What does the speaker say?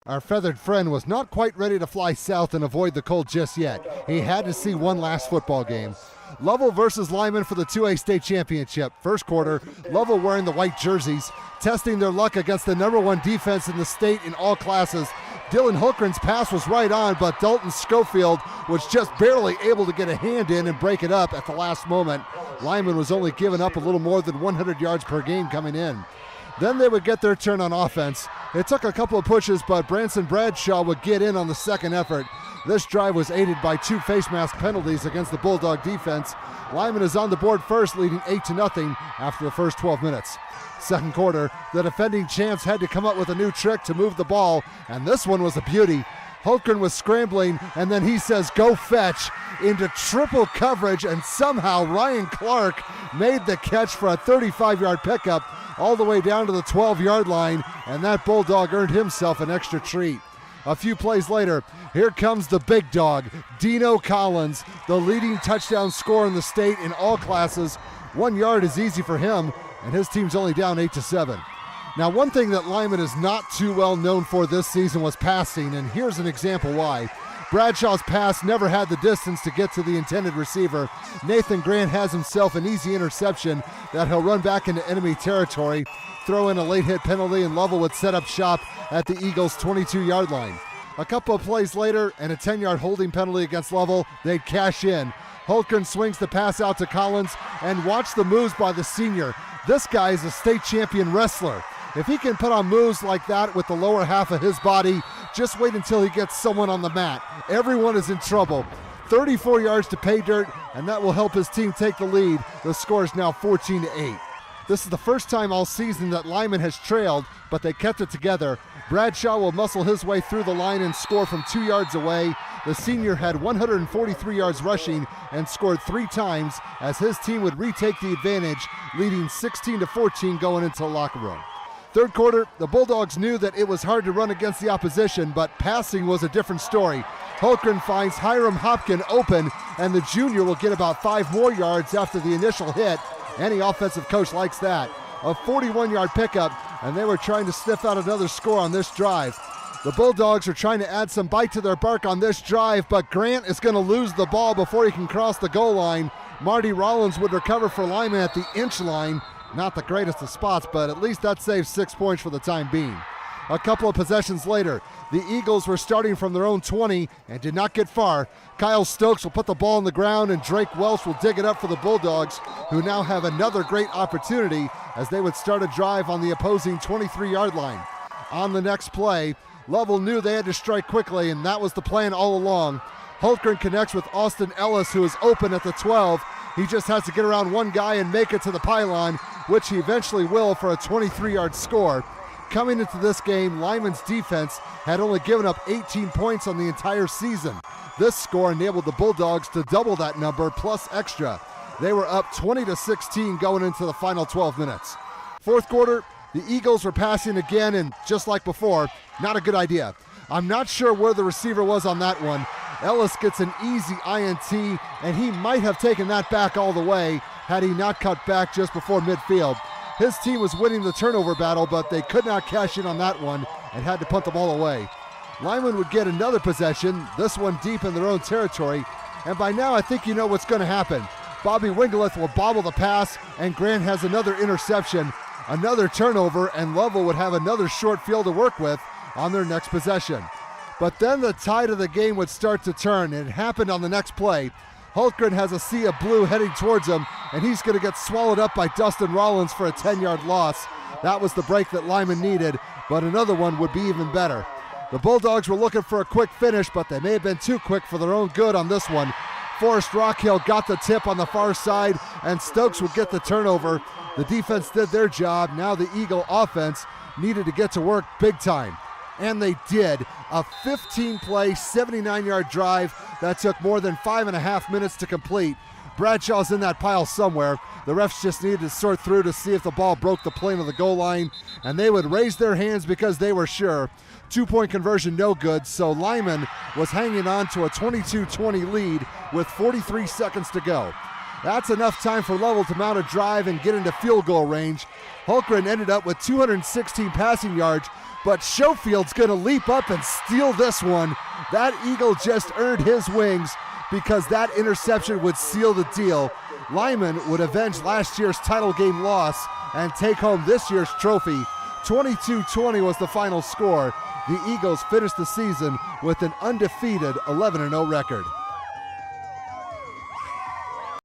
Our feathered friend was not quite ready to fly south and avoid the cold just yet. He had to see one last football game. Lovell versus Lyman for the 2A state championship. First quarter, Lovell wearing the white jerseys, testing their luck against the #1 defense in the state in all classes. Dylan Hulkren's pass was right on, but Dalton Schofield was just barely able to get a hand in and break it up at the last moment. Lyman was only giving up a little more than 100 yards per game coming in. Then they would get their turn on offense. It took a couple of pushes, but Branson Bradshaw would get in on the second effort. This drive was aided by 2 face mask penalties against the Bulldog defense. Lyman is on the board first, leading 8-0 after the first 12 minutes. Second quarter, the defending champs had to come up with a new trick to move the ball, and this one was a beauty. Hulkren was scrambling, and then he says, "Go fetch," into triple coverage, and somehow Ryan Clark made the catch for a 35-yard pickup all the way down to the 12-yard line, and that Bulldog earned himself an extra treat. A few plays later, here comes the big dog, Dino Collins, the leading touchdown scorer in the state in all classes. 1 yard is easy for him, and his team's only down 8-7. Now, one thing that Lyman is not too well known for this season was passing, and here's an example why. Bradshaw's pass never had the distance to get to the intended receiver. Nathan Grant has himself an easy interception that he'll run back into enemy territory, throw in a late hit penalty, and Lovell would set up shop at the Eagles' 22-yard line. A couple of plays later, and a 10-yard holding penalty against Lovell, they'd cash in. Hulkren swings the pass out to Collins, and watch the moves by the senior. This guy is a state champion wrestler. If he can put on moves like that with the lower half of his body, just wait until he gets someone on the mat. Everyone is in trouble. 34 yards to pay dirt, and that will help his team take the lead. The score is now 14-8. This is the first time all season that Lyman has trailed, but they kept it together. Bradshaw will muscle his way through the line and score from 2 yards away. The senior had 143 yards rushing and scored 3 times as his team would retake the advantage, leading 16-14 going into the locker room. Third quarter, the Bulldogs knew that it was hard to run against the opposition, but passing was a different story. Hulkren finds Hiram Hopkin open, and the junior will get about 5 more yards after the initial hit. Any offensive coach likes that. A 41-yard pickup, and they were trying to sniff out another score on this drive. The Bulldogs are trying to add some bite to their bark on this drive, but Grant is going to lose the ball before he can cross the goal line. Marty Rollins would recover for Lyman at the inch line. Not the greatest of spots, but at least that saves 6 points for the time being. A couple of possessions later, the Eagles were starting from their own 20 and did not get far. Kyle Stokes will put the ball on the ground, and Drake Welsh will dig it up for the Bulldogs, who now have another great opportunity as they would start a drive on the opposing 23-yard line. On the next play, Lovell knew they had to strike quickly, and that was the plan all along. Hulkren connects with Austin Ellis, who is open at the 12. He just has to get around one guy and make it to the pylon, which he eventually will for a 23-yard score. Coming into this game, Lyman's defense had only given up 18 points on the entire season. This score enabled the Bulldogs to double that number plus extra. They were up 20-16 going into the final 12 minutes. Fourth quarter, the Eagles were passing again, and just like before, not a good idea. I'm not sure where the receiver was on that one. Ellis gets an easy INT, and he might have taken that back all the way had he not cut back just before midfield. His team was winning the turnover battle, but they could not cash in on that one and had to punt the ball away. Lyman would get another possession, this one deep in their own territory, and by now I think you know what's going to happen. Bobby Wingleth will bobble the pass, and Grant has another interception, another turnover, and Lovell would have another short field to work with on their next possession. But then the tide of the game would start to turn, and it happened on the next play. Hulkren has a sea of blue heading towards him, and he's going to get swallowed up by Dustin Rollins for a 10-yard loss. That was the break that Lyman needed, but another one would be even better. The Bulldogs were looking for a quick finish, but they may have been too quick for their own good on this one. Forrest Rockhill got the tip on the far side, and Stokes would get the turnover. The defense did their job. Now the Eagle offense needed to get to work big time. And they did. A 15-play, 79-yard drive that took more than 5.5 minutes to complete. Bradshaw's in that pile somewhere. The refs just needed to sort through to see if the ball broke the plane of the goal line, and they would raise their hands because they were sure. 2-point conversion no good, so Lyman was hanging on to a 22-20 lead with 43 seconds to go. That's enough time for Lovell to mount a drive and get into field goal range. Hultgren ended up with 216 passing yards, but Schofield's going to leap up and steal this one. That Eagle just earned his wings because that interception would seal the deal. Lyman would avenge last year's title game loss and take home this year's trophy. 22-20 was the final score. The Eagles finished the season with an undefeated 11-0 record.